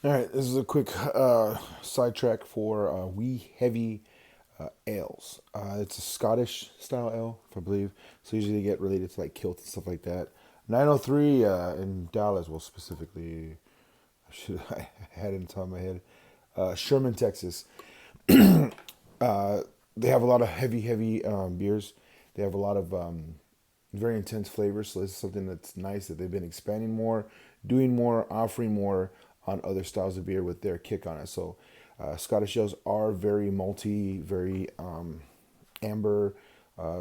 All right, this is a quick sidetrack for wee heavy ales. It's a Scottish style ale, if I believe. So usually they get related to like kilt and stuff like that. 903 in Dallas, well specifically, I should I had it on top of my head. Sherman, Texas. They have a lot of heavy beers. They have a lot of very intense flavors. So this is something that's nice that they've been expanding more, doing more, offering more on other styles of beer with their kick on it. So Scottish ales are very malty, very amber,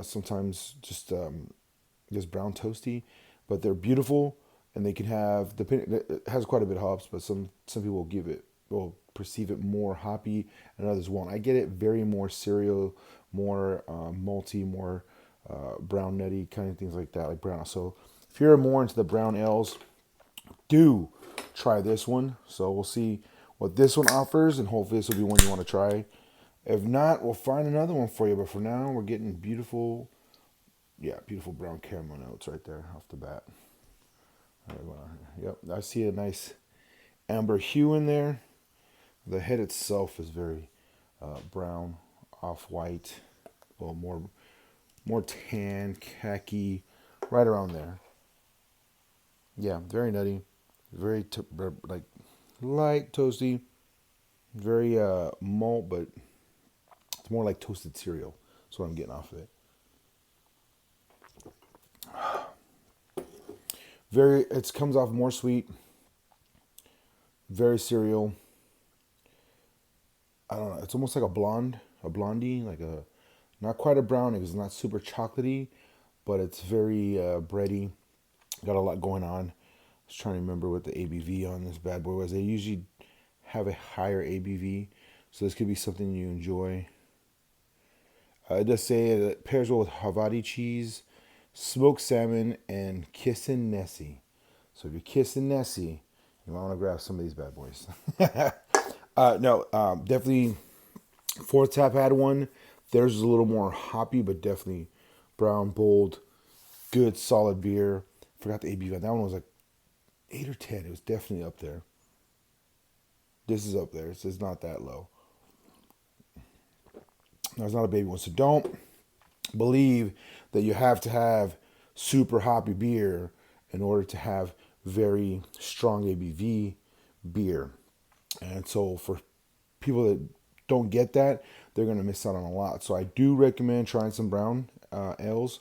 sometimes just brown toasty, but they're beautiful and they can have it has quite a bit of hops, but some people will perceive it more hoppy and others won't. I get it very more cereal, more malty, more brown nutty kind of things like that, like brown. So if you're more into the brown ales, do try this one. So we'll see what this one offers, and hopefully this will be one you want to try. If not, we'll find another one for you. But for now, we're getting beautiful, yeah, beautiful brown caramel notes right there off the bat. All right, well, yep, I see a nice amber hue in there. The head itself is very brown, off white, a little more tan, khaki, right around there. Yeah, very nutty, very like light toasty, very malt, but it's more like toasted cereal. That's what I'm getting off of it. Very, it comes off more sweet, very cereal. I don't know. It's almost like a blondie, like a not quite a brownie because it's not super chocolatey, but it's very bready. Got a lot going on. I was trying to remember what the ABV on this bad boy was. They usually have a higher ABV, so this could be something you enjoy. It does say it pairs well with Havarti cheese, smoked salmon, and kissin' Nessie. So if you're kissing Nessie, you might want to grab some of these bad boys. No, definitely. Fourth Tap had one. Theirs is a little more hoppy, but definitely brown, bold, good, solid beer. Forgot the ABV. That one was like 8 or 10. It was definitely up there. This is up there. So it's not that low. No, it's not a baby one. So don't believe that you have to have super hoppy beer in order to have very strong ABV beer. And so for people that don't get that, they're going to miss out on a lot. So I do recommend trying some brown ales,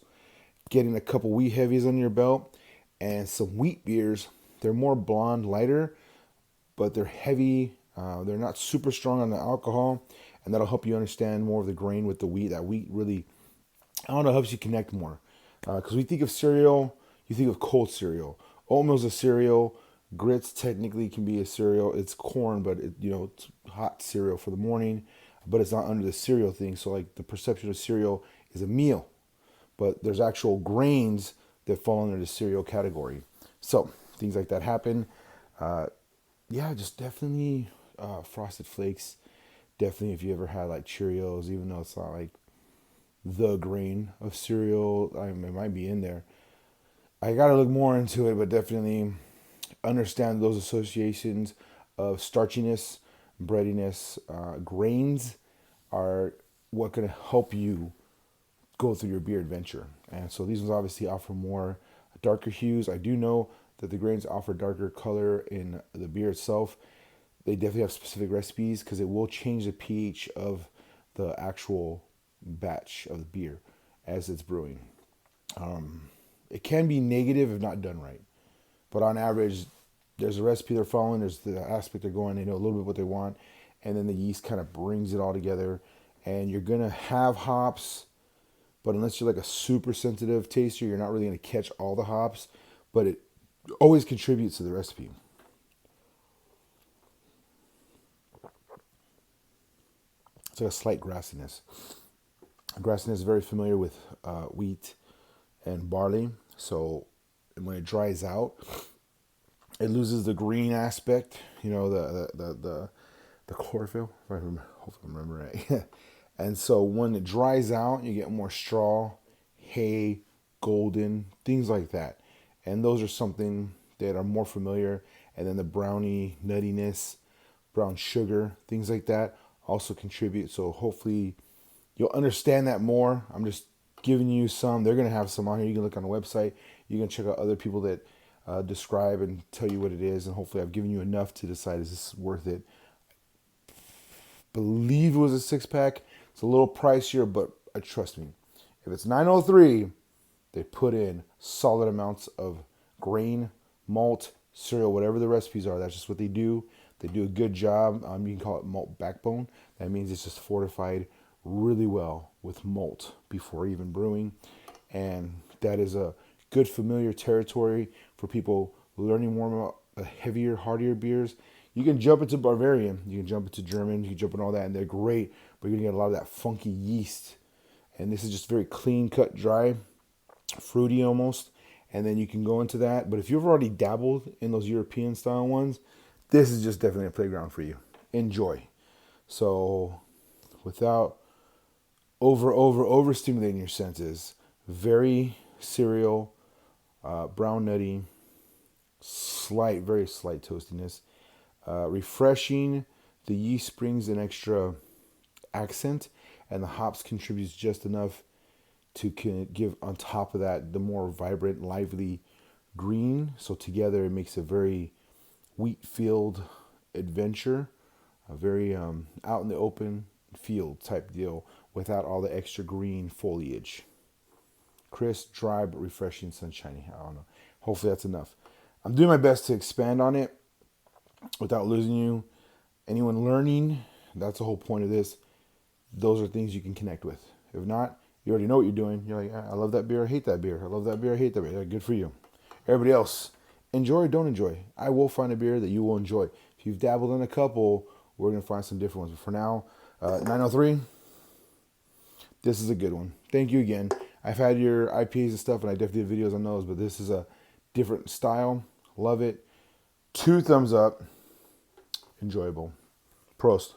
getting a couple wheat heavies under your belt, and some wheat beers. They're more blonde, lighter, but they're heavy. They're not super strong on the alcohol, and that'll help you understand more of the grain with the wheat. That wheat really, I don't know, helps you connect more. Because we think of cereal, you think of cold cereal. Oatmeal's a cereal. Grits technically can be a cereal. It's corn, but it's hot cereal for the morning, but it's not under the cereal thing. So like the perception of cereal is a meal, but there's actual grains that fall under the cereal category. So things like that happen. Uh, yeah, just definitely Frosted Flakes. Definitely, if you ever had like Cheerios, even though it's not like the grain of cereal, I mean, it might be in there. I gotta look more into it, but definitely understand those associations of starchiness, breadiness, grains are what can help you go through your beer adventure. And so these ones obviously offer more darker hues. I do know that the grains offer darker color in the beer itself. They definitely have specific recipes because it will change the pH of the actual batch of the beer as it's brewing. It can be negative if not done right, but on average, there's a recipe they're following. There's the aspect they're going. They know a little bit what they want, and then the yeast kind of brings it all together. And you're gonna have hops, but unless you're like a super sensitive taster, you're not really gonna catch all the hops. But it always contributes to the recipe. It's like a slight grassiness. Grassiness is very familiar with wheat and barley. So when it dries out, it loses the green aspect. The chlorophyll. If I remember, hopefully I remember right. And so when it dries out, you get more straw, hay, golden, things like that. And those are something that are more familiar. And then the brownie nuttiness. brown sugar, things like that also contribute. So hopefully you'll understand that more. I'm just giving you some. They're going to have some on here. You can look on the website. You can check out other people that describe and tell you what it is. And hopefully I've given you enough to decide, is this worth it? Believe it was a 6-pack. It's a little pricier, but trust me, if it's 903, they put in solid amounts of grain, malt, cereal, whatever the recipes are. That's just what they do. They do a good job. You can call it malt backbone. That means it's just fortified really well with malt before even brewing. And that is a good familiar territory for people learning more about the heavier, hardier beers. You can jump into Bavarian, you can jump into German, you can jump into all that, and they're great, but you're gonna get a lot of that funky yeast. And this is just very clean cut, dry, fruity almost. And then you can go into that. But if you've already dabbled in those European style ones, this is just definitely a playground for you. Enjoy. So without overstimulating your senses, very cereal, brown nutty, very slight toastiness, refreshing. The yeast brings an extra accent, and the hops contributes just enough to give on top of that the more vibrant, lively green. So together it makes a very wheat-field adventure, a very out in the open field type deal without all the extra green foliage. Crisp, dry, but refreshing, sunshiny. I don't know. Hopefully that's enough. I'm doing my best to expand on it without losing you. Anyone learning, that's the whole point of this. Those are things you can connect with. If not, you already know what you're doing. You're like, I love that beer, I hate that beer. I love that beer, I hate that beer. Good for you. Everybody else, enjoy or don't enjoy. I will find a beer that you will enjoy. If you've dabbled in a couple, we're going to find some different ones. But for now, 903, this is a good one. Thank you again. I've had your IPAs and stuff, and I definitely did videos on those, but this is a different style. Love it. 2 thumbs up. Enjoyable. Prost.